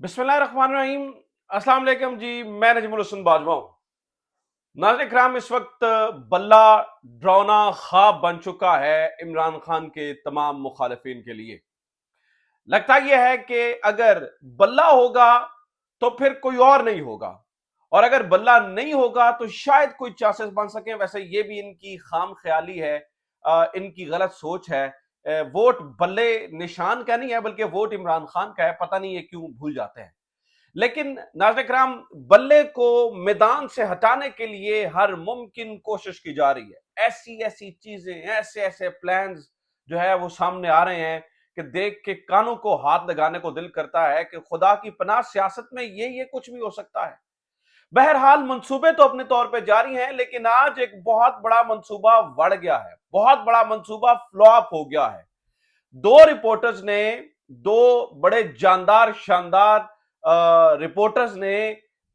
बिस्मिल्लाहिर्रहमानिर्रहीम। अस्सलाम वालेकुम जी। मैं नजमुल हसन बाजवा हूं। नाज़रीन इकराम, इस वक्त बल्ला डरावना ख्वाब बन चुका है इमरान खान के तमाम मुखालिफिन के लिए। लगता यह है कि अगर बल्ला होगा तो फिर कोई और नहीं होगा, और अगर बल्ला नहीं होगा तो शायद कोई चांसेस बन सके। वैसे ये भी इनकी खाम ख्याली है, इनकी गलत सोच है। वोट बल्ले निशान का नहीं है, बल्कि वोट इमरान खान का है। पता नहीं ये क्यों भूल जाते हैं। लेकिन नाज़रीन कराम, बल्ले को मैदान से हटाने के लिए हर मुमकिन कोशिश की जा रही है। ऐसी ऐसी चीजें, ऐसे ऐसे प्लान्स जो है वो सामने आ रहे हैं कि देख के कानों को हाथ लगाने को दिल करता है कि खुदा की पनाह, सियासत में ये कुछ भी हो सकता है। बहरहाल मंसूबे तो अपने तौर पे जारी हैं, लेकिन आज एक बहुत बड़ा मंसूबा बढ़ गया है, बहुत बड़ा मंसूबा फ्लॉप हो गया है। दो रिपोर्टर्स ने, दो बड़े जानदार शानदार रिपोर्टर्स ने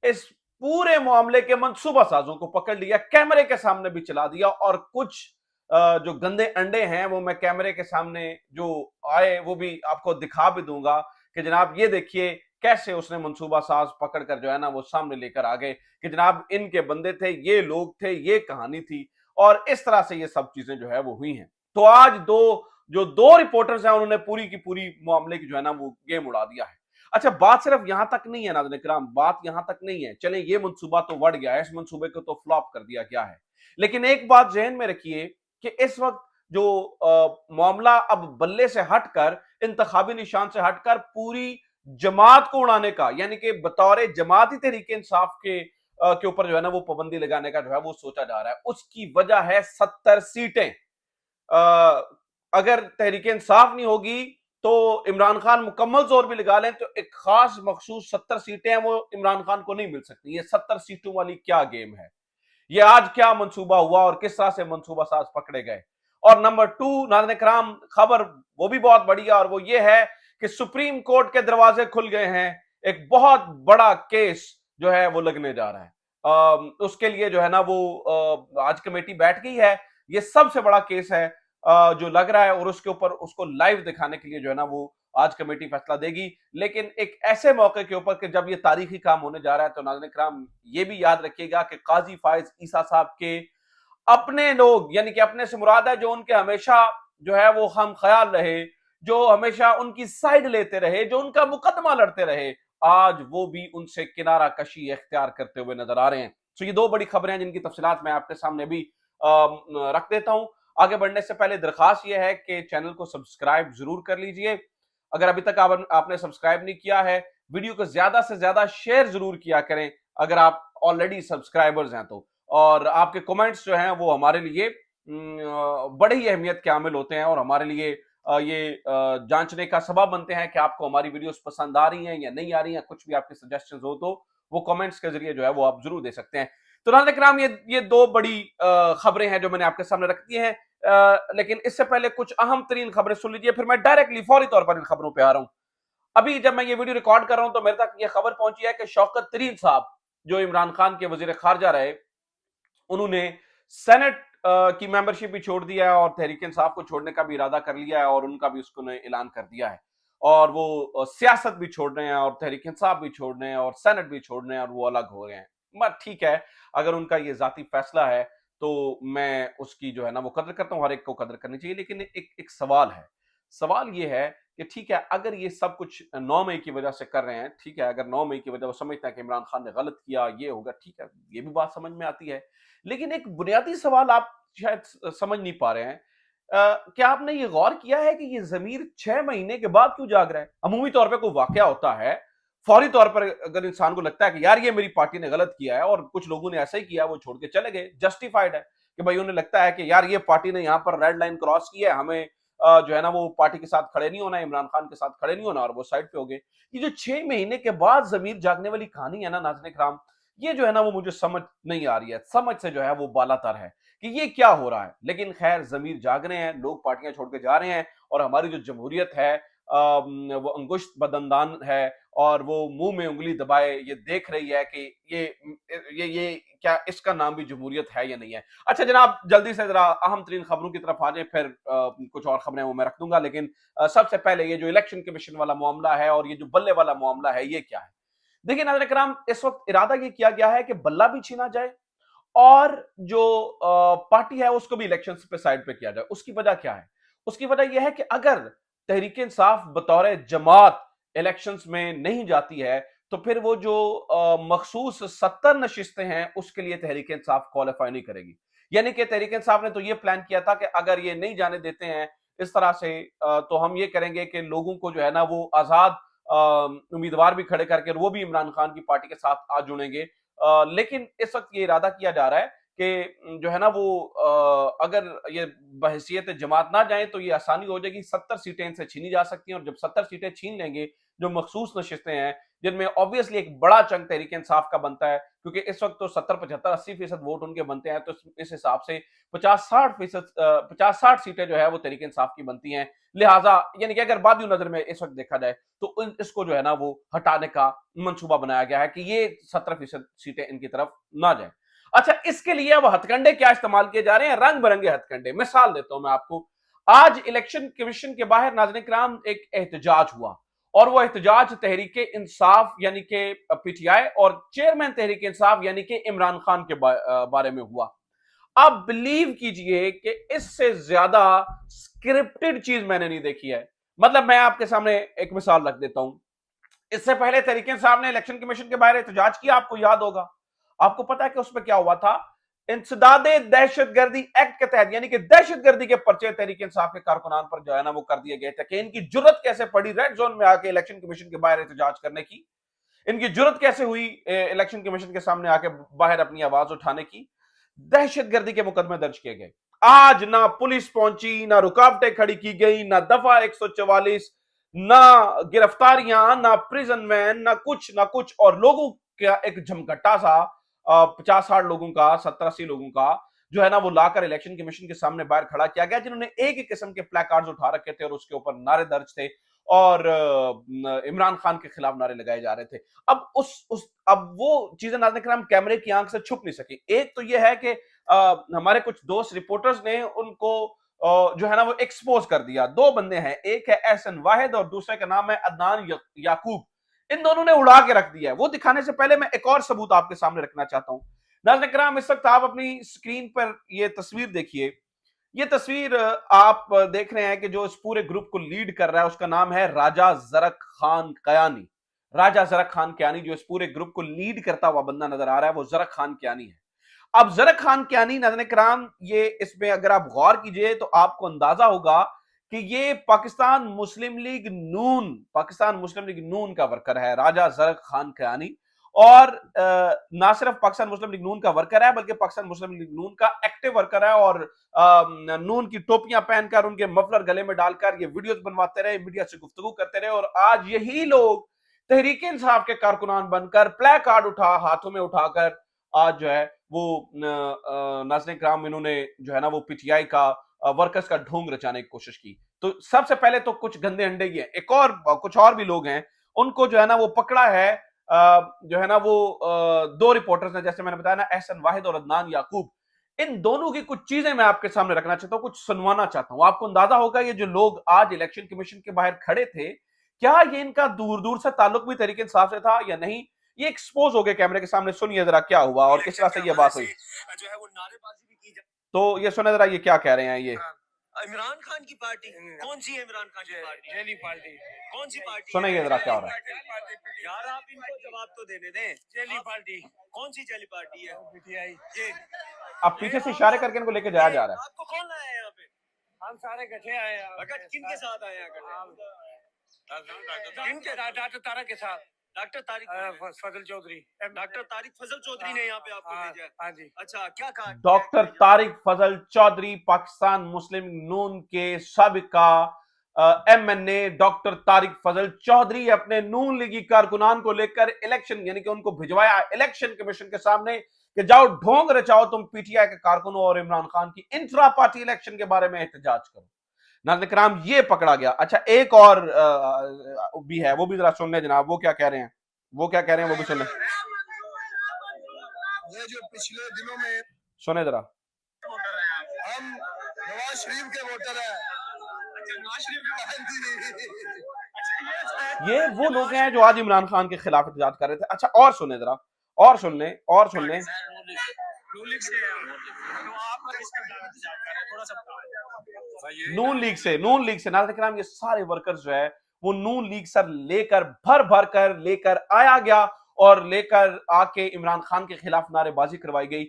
इस पूरे मामले के मंसूबा साजों को पकड़ लिया, कैमरे के सामने भी चला दिया। और कुछ जो गंदे अंडे हैं वो मैं कैमरे के सामने जो आए वो भी आपको दिखा भी दूंगा कि जनाब ये देखिए कैसे उसने मंसूबा साज पकड़कर जो है ना वो सामने लेकर आ गए कि जनाब इनके बंदे थे, ये लोग थे, ये कहानी थी। और इस तरह से ये सब चीजें जो है वो हुई हैं। तो आज दो रिपोर्टर्स हैं, उन्होंने पूरी की पूरी मामले की जो है ना वो गेम उड़ा दिया है। अच्छा, बात सिर्फ यहां तक नहीं है नाज़रीन इकराम, बात यहां तक नहीं है। चलें, ये मंसूबा तो बढ़ गया है, इस मंसूबे को तो फ्लॉप कर दिया गया है। लेकिन एक बात जहन में रखिए कि इस वक्त जो मामला अब बल्ले से हटकर, इंतखाबी निशान से हटकर पूरी जमात को उड़ाने का, यानी कि बतौर जमाती तहरीक इंसाफ के ऊपर जो है ना वो पाबंदी लगाने का जो है वो सोचा जा रहा है। उसकी वजह है 70 सीटें। अगर तहरीक इंसाफ नहीं होगी तो इमरान खान मुकम्मल जोर भी लगा लें तो एक खास मखसूस 70 सीटें हैं, वो इमरान खान को नहीं मिल सकती। ये 70 सीटों वाली क्या गेम है? ये आज क्या मंसूबा हुआ और किस तरह से मंसूबा साज पकड़े गए? और नंबर टू, नाज़रीन कराम, खबर वो भी बहुत बढ़िया, और वो ये है कि सुप्रीम कोर्ट के दरवाजे खुल गए हैं। एक बहुत बड़ा केस जो है वो लगने जा रहा है। उसके लिए जो है ना वो आज कमेटी बैठ गई है। ये सबसे बड़ा केस है जो लग रहा है, और उसके ऊपर उसको लाइव दिखाने के लिए जो है ना वो आज कमेटी फैसला देगी। लेकिन एक ऐसे मौके के ऊपर कि जब ये तारीखी काम होने जा रहा है, तो नाज़रीन कराम ये भी याद रखिएगा कि काजी फाइज ईसा साहब के अपने लोग, यानी कि अपने से मुराद है जो उनके हमेशा जो है वो हम ख्याल रहे, जो हमेशा उनकी साइड लेते रहे, जो उनका मुकदमा लड़ते रहे, आज वो भी उनसे किनारा कशी इख्तियार करते हुए नजर आ रहे हैं। तो ये दो बड़ी खबरें हैं जिनकी तफसीलात मैं आपके सामने भी रख देता हूं। आगे बढ़ने से पहले दरखास्त यह है कि चैनल को सब्सक्राइब जरूर कर लीजिए। अगर अभी तक आपने सब्सक्राइब नहीं किया है, वीडियो को ज्यादा से ज्यादा शेयर जरूर किया करें अगर आप ऑलरेडी सब्सक्राइबर्स हैं तो। और आपके कमेंट्स जो हैं वो हमारे लिए बड़ी ही अहमियत के हामिल होते हैं, और हमारे लिए ये जांचने का सबब बनते हैं कि आपको हमारी वीडियोस पसंद आ रही हैं या नहीं आ रही हैं। कुछ भी आपके सजेशंस हो तो वो कमेंट्स के जरिए जो है वो आप जरूर दे सकते हैं। तो नाज़रीन किराम, ये दो बड़ी खबरें हैं जो मैंने आपके सामने रख दी हैं। लेकिन इससे पहले कुछ अहम तरीन खबरें सुन लीजिए, फिर मैं डायरेक्टली फौरी तौर पर इन खबरों पर आ रहा हूं। अभी जब मैं ये वीडियो रिकॉर्ड कर रहा हूं तो मेरे तक ये खबर पहुंची है कि शौकत तरीन साहब, जो इमरान खान के वजीर खारजा रहे, उन्होंने सेनेट की मेंबरशिप भी छोड़ दिया है और तहरीक इंसाफ को छोड़ने का भी इरादा कर लिया है, और उनका भी उसको ऐलान कर दिया है। और वो सियासत भी छोड़ रहे हैं, और तहरीक इंसाफ भी छोड़ रहे हैं, और सेनेट भी छोड़ रहे हैं, और वो अलग हो गए हैं। बट ठीक है, अगर उनका ये जाती फैसला है तो मैं उसकी जो है ना वो कदर करता हूं, हर एक को कदर करनी चाहिए। लेकिन एक सवाल है। सवाल ये है कि ठीक है, अगर ये सब कुछ 9 मई की वजह से कर रहे हैं, ठीक है, अगर 9 मई की वजह वो समझते हैं कि इमरान खान ने गलत किया, ये होगा, ठीक है, ये भी बात समझ में आती है। लेकिन एक बुनियादी सवाल आप शायद समझ नहीं पा रहे हैं। क्या आपने ये गौर किया है कि ये जमीर 6 महीने के बाद क्यों जाग रहा है? अमूमी तौर पे कोई वाकया होता है, फौरी तौर पर अगर इंसान को लगता है कि यार ये मेरी पार्टी ने गलत किया है, और कुछ लोगों ने ऐसा ही किया, वो छोड़ के चले गए, जस्टिफाइड है कि भाई उन्हें लगता है कि यार ये पार्टी ने यहां पर रेड लाइन क्रॉस की है, हमें जो है ना वो पार्टी के साथ खड़े नहीं होना, इमरान खान के साथ खड़े नहीं होना, और वो साइड पे हो गए। ये जो 6 महीने के बाद जमीर जागने वाली कहानी है ना नाज़रीन इकराम, ये जो है ना वो मुझे समझ नहीं आ रही है, समझ से जो है वो बालातर है कि ये क्या हो रहा है। लेकिन खैर, जमीर जाग रहे हैं, लोग पार्टियां छोड़ के जा रहे हैं, और हमारी जो जमहूरियत है, वो अंगुष्ठ बदंदान है और वो मुंह में उंगली दबाए ये देख रही है कि ये क्या इसका नाम भी जमहूरियत है या नहीं है। अच्छा जनाब, जल्दी से जरा अहम तरीन खबरों की तरफ आ जाए, फिर कुछ और खबरें वो मैं रख दूंगा, लेकिन सबसे पहले ये जो इलेक्शन कमीशन वाला मामला है और ये जो बल्ले वाला मामला है ये क्या है। देखिए नाज़रीन किराम, इस वक्त इरादा ये किया गया है कि बल्ला भी छीना जाए और जो पार्टी है उसको भी इलेक्शन पे साइड पे किया जाए। उसकी वजह क्या है? उसकी वजह यह है कि अगर तहरीक इंसाफ बतौर जमात इलेक्शंस में नहीं जाती है तो फिर वो जो मखसूस 70 नशिस्तें हैं उसके लिए तहरीक इंसाफ क्वालिफाई नहीं करेगी। यानी कि तहरीक इंसाफ ने तो ये प्लान किया था कि अगर ये नहीं जाने देते हैं इस तरह से तो हम ये करेंगे कि लोगों को जो है ना वो आजाद उम्मीदवार भी खड़े करके वो भी इमरान खान की पार्टी के साथ आ जुड़ेंगे। लेकिन इस वक्त ये इरादा किया जा रहा है कि जो है ना वो अगर ये बहैसियत जमात ना जाए तो ये आसानी हो जाएगी, 70 सीटें इनसे छीनी जा सकती हैं और जब 70 सीटें छीन लेंगे जो मखसूस नशिस्तें हैं जिनमें ऑब्वियसली एक बड़ा चंक तहरीक इंसाफ का बनता है, क्योंकि इस वक्त तो 70 75 80% वोट उनके बनते हैं, तो इस हिसाब से 50 60 सीटें जो है वो तहरीक इंसाफ की बनती हैं। लिहाजा यानी कि अगर बादियों नजर में इस वक्त देखा जाए तो इसको जो है ना वो हटाने का मंसूबा बनाया गया है कि ये 70% सीटें इनकी तरफ ना जाए। अच्छा, इसके लिए अब हथकंडे क्या इस्तेमाल किए जा रहे हैं? रंग बिरंगे हथकंडे। मिसाल देता हूं मैं आपको। आज इलेक्शन कमीशन के बाहर नाज़रीन किराम एक एहतजाज हुआ और वो एहतजाज तहरीक इंसाफ यानी कि पीटीआई और चेयरमैन तहरीक इंसाफ यानी कि इमरान खान के बारे में हुआ। आप बिलीव कीजिए कि इससे ज्यादा स्क्रिप्टेड चीज मैंने नहीं देखी है। मतलब मैं आपके सामने एक मिसाल रख देता हूं। इससे पहले तहरीक इंसाफ ने इलेक्शन कमीशन के बाहर एहतजाज किया, आपको याद होगा। आपको पता है कि उसमें क्या हुआ था? इंसदादे दहशतगर्दी एक्ट के तहत यानी कि दहशतगर्दी के पर्चे तहरीक इंसाफ के कारकुनान पर जो है ना वो कर दिए गए थे कि इनकी जुर्रत कैसे पड़ी रेड जोन में आके इलेक्शन कमीशन के बाहर एहतजाज करने की, इनकी जुर्रत कैसे हुई इलेक्शन कमीशन के सामने आके बाहर अपनी आवाज उठाने की। दहशतगर्दी के मुकदमे दर्ज किए गए। आज ना पुलिस पहुंची, ना रुकावटें खड़ी की गई, ना दफा 144, ना गिरफ्तारियां, ना प्रिजन वैन, ना कुछ और लोगों का एक झमघट्टा सा 50 60 लोगों का 70 80 लोगों का जो है ना वो लाकर इलेक्शन कमीशन के सामने बाहर खड़ा किया गया, जिन्होंने एक ही किस्म के प्लेकार्ड्स उठा रखे थे और उसके ऊपर नारे दर्ज थे और इमरान खान के खिलाफ नारे लगाए जा रहे थे। अब वो चीजें नाज़रीन किराम कैमरे की आंख से छुप नहीं सकी। एक तो ये है कि हमारे कुछ दोस्त रिपोर्टर्स ने उनको जो है ना वो एक्सपोज कर दिया। दो बंदे हैं, एक है एहसन वाहिद और दूसरे का नाम है अदनान याकूब। इन दोनों ने उड़ा के रख दिया है। वो दिखाने से पहले मैं एक और सबूत आपके सामने रखना चाहता हूं। नाज़रीन किराम, इस वक्त आप अपनी स्क्रीन पर ये तस्वीर देखिए। ये तस्वीर आप देख रहे हैं कि जो इस पूरे ग्रुप को लीड कर रहा है उसका नाम है राजा जरक खान कयानी। राजा जरक खान कयानी जो इस पूरे ग्रुप को लीड करता हुआ बंदा नजर आ रहा है वो जरक खान कयानी है। अब जरक खान कयानी नाज़रीन किराम, ये इसमें अगर आप गौर कीजिए तो आपको अंदाजा होगा कि ये पाकिस्तान मुस्लिम लीग नून का वर्कर है राजा जरक खान कयानी। और ना सिर्फ पाकिस्तान मुस्लिम लीग नून का वर्कर है बल्कि पाकिस्तान मुस्लिम लीग नून का एक्टिव वर्कर है और नून की टोपियां पहनकर उनके मफलर गले में डालकर ये वीडियोस बनवाते रहे, मीडिया से गुफ्तगू करते रहे और आज यही लोग तहरीक इंसाफ के कारकुनान बनकर प्ले कार्ड हाथों में उठाकर आज जो है वो नाज़रीन किराम इन्होंने जो है ना वो पीटीआई का वर्कर्स का ढोंग रचाने की कोशिश की। तो सबसे पहले तो कुछ गंदे अंडे ही हैं, एक और कुछ और भी लोग हैं, उनको जो है ना वो पकड़ा है जो है ना वो दो रिपोर्टर्स ने, जैसे मैंने बताया ना, एहसन वाहिद और अदनान याकूब। इन दोनों की कुछ चीजें मैं आपके सामने रखना चाहता हूं, कुछ सुनवाना चाहता हूं। आपको अंदाजा होगा ये जो लोग आज इलेक्शन कमीशन के बाहर खड़े थे, क्या ये इनका दूर दूर से ताल्लुक भी तहरीक इंसाफ से था या नहीं? ये एक्सपोज हो गए कैमरे के सामने। सुनिए जरा क्या हुआ और किस तरह से ये बात हुई। जो है वो नारेबाजी भी की तो ये सुने जरा ये क्या कह रहे हैं ये। इमरान खान की पार्टी कौन सी है? इमरान खान की पार्टी जेली पार्टी कौन सी पार्टी? सुनिए जरा क्या हो रहा है। यार आप इनको जवाब तो देने दें। जेली पार्टी कौन सी जेली पार्टी है? पीटीआई। ये अब पीछे से इशारे करके इनको लेके जाया जा रहा है। आपको कौन लाया है यहाँ पे? हम सारे इकट्ठे आए हैं। किनके साथ आए हैं? किनके? डॉक्टर तारा के साथ। डॉक्टर तारिक फजल चौधरी। डॉक्टर तारिक फजल चौधरी ने यहाँ पे आपको भेजा है? हाँ जी। अच्छा, क्या कहा? डॉक्टर तारिक फजल चौधरी पाकिस्तान मुस्लिम नून के साबिका एमएनए डॉक्टर तारिक फजल चौधरी अपने नून लीगी कारकुनान को लेकर इलेक्शन यानी कि उनको भिजवाया इलेक्शन कमीशन के सामने कि जाओ ढोंग रचाओ तुम पीटीआई के कारकुनों और इमरान खान की इंट्रा पार्टी इलेक्शन के बारे में एहतजाज करो। नाज़रीन किराम ये पकड़ा गया। अच्छा एक और भी है, वो भी जरा सुन लें जनाब, वो क्या कह रहे हैं, वो क्या कह रहे हैं, वो भी सुन लें। ये जो पिछले दिनों में सुने जरा। हम नवाज शरीफ के वोटर हैं। अच्छा, नवाज शरीफ के। ये वो लोग हैं जो आज इमरान खान के खिलाफ एहतजाज कर रहे थे। अच्छा और सुने जरा, और सुन लें, और सुन लें। नून लीग से नाज़रीन किराम ये सारे वर्कर्स जो है वो नून लीग सर लेकर भर भर कर लेकर आया गया और लेकर आके इमरान खान के खिलाफ नारेबाजी करवाई गई।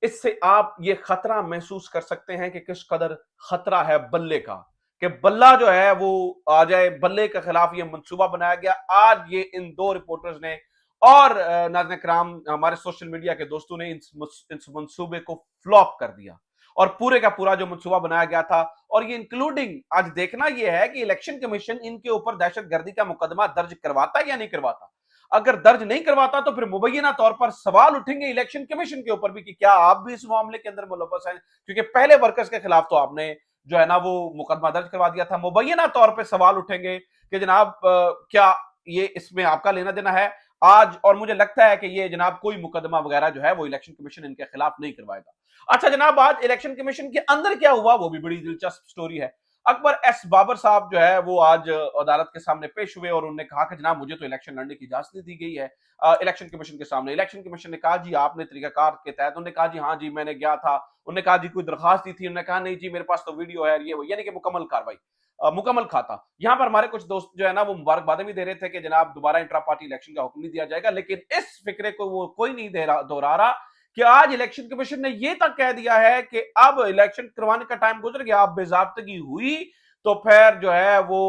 इससे आप ये खतरा महसूस कर सकते हैं कि किस कदर खतरा है बल्ले का, कि बल्ला जो है वो आ जाए, बल्ले के खिलाफ ये मंसूबा बनाया गया। आज ये इन दो रिपोर्टर्स ने और नाज़रीन किराम हमारे सोशल मीडिया के दोस्तों ने इस मंसूबे को फ्लॉप कर दिया और पूरे का पूरा जो मंसूबा बनाया गया था, और ये इंक्लूडिंग आज देखना यह है कि इलेक्शन कमीशन इनके ऊपर दहशतगर्दी का मुकदमा दर्ज करवाता या नहीं करवाता। अगर दर्ज नहीं करवाता तो फिर मुबैना तौर पर सवाल उठेंगे इलेक्शन कमीशन के ऊपर भी कि क्या आप भी इस मामले के अंदर मुलव्वस हैं, क्योंकि पहले वर्कर्स के खिलाफ तो आपने जो है ना वो मुकदमा दर्ज करवा दिया था। मुबैना तौर पर सवाल उठेंगे कि जनाब क्या ये इसमें आपका लेना देना है आज, और मुझे लगता है कि ये जनाब कोई मुकदमा वगैरह जो है वो इलेक्शन कमीशन इनके खिलाफ नहीं करवाएगा। अच्छा जनाब आज इलेक्शन कमीशन के अंदर क्या हुआ वो भी बड़ी दिलचस्प स्टोरी है। अकबर एस बाबर साहब जो है वो आज अदालत के सामने पेश हुए और उन्होंने कहा कि जनाब मुझे तो इलेक्शन लड़ने की इजाजत नहीं दी गई है इलेक्शन कमीशन के सामने। इलेक्शन कमीशन ने कहा जी आपने तरीकाकार के तहत, उन्होंने कहा जी हाँ जी मैंने गया था, उन्होंने कहा जी कोई दरखास्त दी थी, उन्होंने कहा नहीं जी मेरे पास तो वीडियो है, ये यानी कि मुकम्मल कार्रवाई, मुकम्मल खाता। यहां पर हमारे कुछ दोस्त जो है ना वो मुबारकबादें भी दे रहे थे कि जनाब दोबारा इंट्रा पार्टी इलेक्शन का हुक्म नहीं दिया जाएगा, लेकिन इस फिक्रे को वो कोई नहीं दोहरा रहा कि आज इलेक्शन कमीशन ने यह तक कह दिया है कि अब इलेक्शन करवाने का टाइम गुजर गया, अब बेजाब्तगी हुई तो फिर जो है वो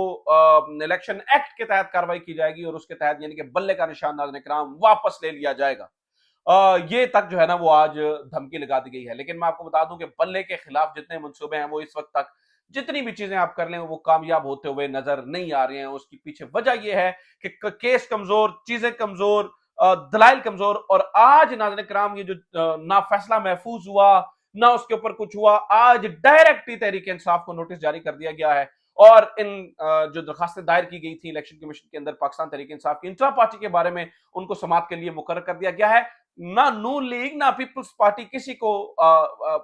इलेक्शन एक्ट के तहत कार्रवाई की जाएगी और उसके तहत यानी कि बल्ले का निशान नाज़रीन किराम वापस ले लिया जाएगा। ये तक जो है ना वो आज धमकी लगा दी गई है। लेकिन मैं आपको बता दूं कि बल्ले के खिलाफ जितने मंसूबे हैं वो इस वक्त तक जितनी भी चीजें आप कर लें वो कामयाब होते हुए नजर नहीं आ रहे हैं। उसकी पीछे वजह यह है कि केस कमजोर, चीजें कमजोर, दलाइल कमजोर, और आज नाज़रीन किराम ये जो ना फैसला महफूज हुआ ना उसके ऊपर कुछ हुआ, आज डायरेक्ट ही तहरीक इंसाफ को नोटिस जारी कर दिया गया है और इन जो दरखास्तें दायर की गई थी इलेक्शन कमीशन के अंदर पाकिस्तान तहरीक इंसाफ की इंट्रा पार्टी के बारे में, उनको समाअत के लिए मुकर्रर कर दिया गया है। ना नून लीग ना पीपल्स पार्टी किसी को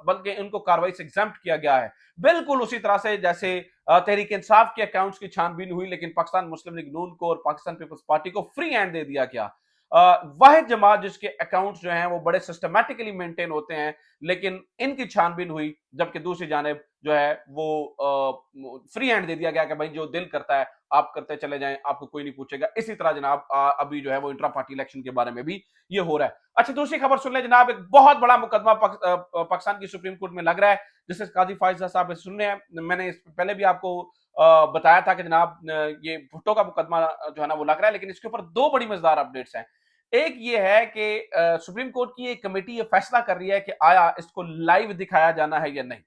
बल्कि इनको कार्रवाई से एग्जम्प्ट किया गया है। बिल्कुल उसी तरह से जैसे तहरीक इंसाफ के अकाउंट्स की छानबीन हुई लेकिन पाकिस्तान मुस्लिम लीग नून को और पाकिस्तान पीपल्स पार्टी को फ्री हैंड दे दिया गया। वाहिद जमात जिसके अकाउंट्स जो हैं वो बड़े सिस्टमैटिकली मेंटेन होते हैं, लेकिन इनकी छानबीन हुई, जबकि दूसरी जानिब जो है वो फ्री हैंड दे दिया गया कि भाई जो दिल करता है आप करते चले जाएं, आपको कोई नहीं पूछेगा। इसी तरह जनाब अभी जो है वो इंट्रा पार्टी इलेक्शन के बारे में भी ये हो रहा है। अच्छा दूसरी खबर सुन ले जनाब, एक बहुत बड़ा मुकदमा पाकिस्तान की सुप्रीम कोर्ट में लग रहा है जिससे काजी फायजा साहब सुन रहे हैं। मैंने इस पहले भी आपको बताया था कि जनाब ये भुट्टो का मुकदमा जो है ना वो लग रहा है, लेकिन इसके ऊपर दो बड़ी मजेदार अपडेट्स हैं। एक ये है कि सुप्रीम कोर्ट की एक कमेटी ये फैसला कर रही है कि आया इसको लाइव दिखाया जाना है या नहीं।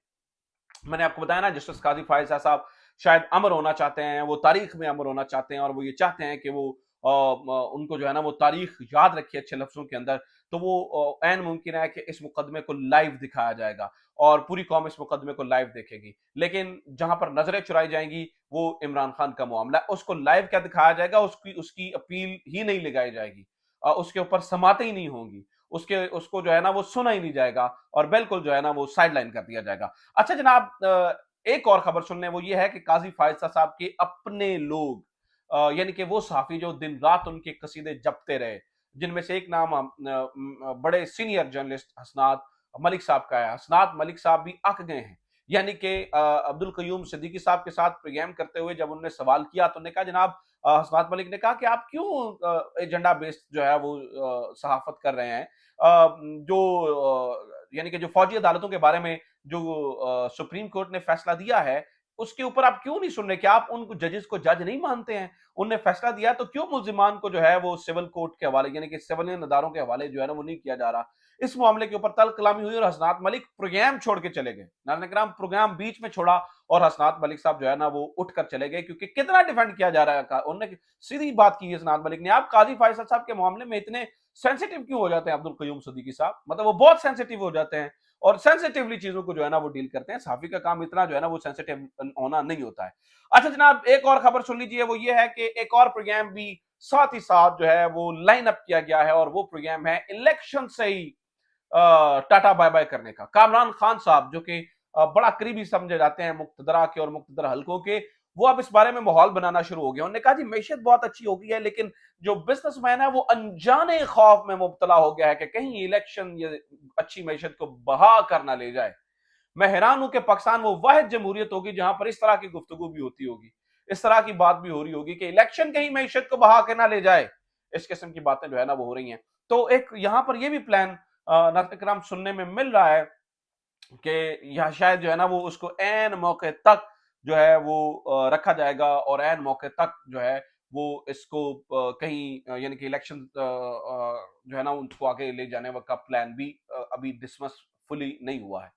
मैंने आपको बताया ना जस्टिस काजी फायजा साहब शायद अमर होना चाहते हैं, वो तारीख में अमर होना चाहते हैं और वो ये चाहते हैं कि वो उनको जो है ना वो तारीख याद रखी अच्छे लफ्जों के अंदर। तो वो ऐन मुमकिन है कि इस मुकदमे को लाइव दिखाया जाएगा और पूरी कौम इस मुकदमे को लाइव देखेगी, लेकिन जहां पर नजरें चुराई जाएंगी वो इमरान खान का मामला है। उसको लाइव क्या दिखाया जाएगा, उसकी अपील ही नहीं लगाई जाएगी, उसके ऊपर समातें ही नहीं होंगी, उसको जो है ना वो सुना ही नहीं जाएगा और बिल्कुल जो है ना वो साइडलाइन कर दिया जाएगा। अच्छा जनाब एक और खबर सुनने वो ये है कि काजी फायजा साहब के अपने लोग यानी कि वो सहाफी जो दिन रात उनके कसीदे जपते रहे, जिनमें से एक नाम बड़े सीनियर जर्नलिस्ट हसनात मलिक साहब का है। हसनात मलिक साहब भी अक गए हैं, यानी कि अब्दुल कयूम सिद्दीकी साहब के साथ प्रोग्राम करते हुए जब उन्होंने सवाल किया तो उन्होंने कहा जनाब हसनात मलिक ने कहा कि आप क्यों एजेंडा बेस्ड जो है वो सहाफत कर रहे हैं, यानी कि जो फौजी अदालतों के बारे में जो सुप्रीम कोर्ट ने फैसला दिया है उसके ऊपर आप क्यों नहीं सुन रहे, क्या आप उन जजेस को जज नहीं मानते हैं? उनने फैसला दिया तो क्यों मुल्जिमान को जो है वो सिविल कोर्ट के हवाले यानी कि सिविलियन अदारों के हवाले जो है ना वो नहीं किया जा रहा। इस मामले के ऊपर तल कलामी हुई और हसनात मलिक प्रोग्राम छोड़ के चले गए। नाज़रीन किराम प्रोग्राम बीच में छोड़ा और हसनात मलिक साहब जो है ना वो उठकर चले गए, क्योंकि कितना डिफेंड किया जा रहा है। उन्होंने सीधी बात की है हसनात मलिक ने, आप काजी फायजा साहब के मामले में इतने सेंसिटिव क्यों हो जाते हैं अब्दुल कयूम सिद्दीकी साहब, मतलब वो बहुत सेंसिटिव हो जाते हैं। और सेंसिटिवली चीजों को जो है ना वो डील करते हैं। सहाफी का काम इतना जो है ना वो सेंसिटिव होना नहीं होता है। अच्छा जनाब, एक और खबर सुन लीजिए, वो ये है कि एक और प्रोग्राम भी साथ ही साथ जो है वो लाइन अप किया गया है, और वो प्रोग्राम है इलेक्शन से ही टाटा बाय बाय करने का। कामरान खान साहब जो कि बड़ा करीबी समझे जाते हैं मुक्तदरा के और मुक्तदर हलकों के, वो अब इस बारे में माहौल बनाना शुरू हो गया। उन्होंने कहा जी मैशियत बहुत अच्छी हो गई है, लेकिन जो बिजनेसमैन है वो अनजाने खौफ में मुब्तला हो गया है कि कहीं इलेक्शन ये अच्छी मैशियत को बहा कर ना ले जाए। मैं हैरान हूं कि पाकिस्तान वो वाहिद जमहूरियत होगी जहां पर इस तरह की गुफ्तगू भी होती होगी, इस तरह की बात भी हो रही होगी कि इलेक्शन कहीं मैशियत को बहा के ना ले जाए। इस किस्म की बातें जो है ना वो हो रही हैं। तो एक यहां पर यह भी प्लान नाज़रीन किराम सुनने में मिल रहा है कि यह शायद जो है ना वो उसको ऐन मौके तक जो है वो रखा जाएगा, और ऐन मौके तक जो है वो इसको कहीं यानी कि इलेक्शन जो है ना उनको आगे ले जाने का प्लान भी अभी डिस्कस फुली नहीं हुआ है।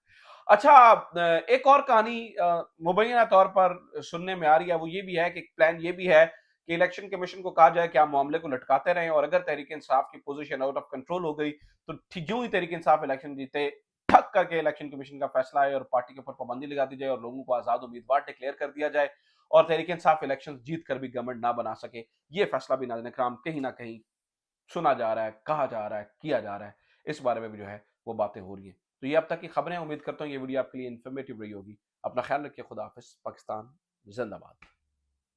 अच्छा, एक और कहानी मुबैना तौर पर सुनने में आ रही है, वो ये भी है कि प्लान ये भी है कि इलेक्शन कमीशन को कहा जाए कि आप मामले को लटकाते रहें, और अगर तहरीक इंसाफ की पोजीशन आउट ऑफ कंट्रोल हो गई तो यूं ही तहरीक इंसाफ इलेक्शन जीते ठक करके इलेक्शन कमीशन का फैसला है और पार्टी के ऊपर पाबंदी लगा दी जाए और लोगों को आजाद उम्मीदवार डिक्लेयर कर दिया जाए, और तहरीक इंसाफ इलेक्शन जीत कर भी गवर्नमेंट ना बना सके। ये फैसला भी नाज़रीन इकराम कहीं ना कहीं सुना जा रहा है, कहा जा रहा है, किया जा रहा है। इस बारे में भी जो है वो बातें हो रही हैं। तो ये अब तक की खबरें, उम्मीद करता हूँ ये वीडियो आपके लिए इन्फॉर्मेटिव रही होगी। अपना ख्याल रखिए, खुदा हाफिज, पाकिस्तान जिंदाबाद।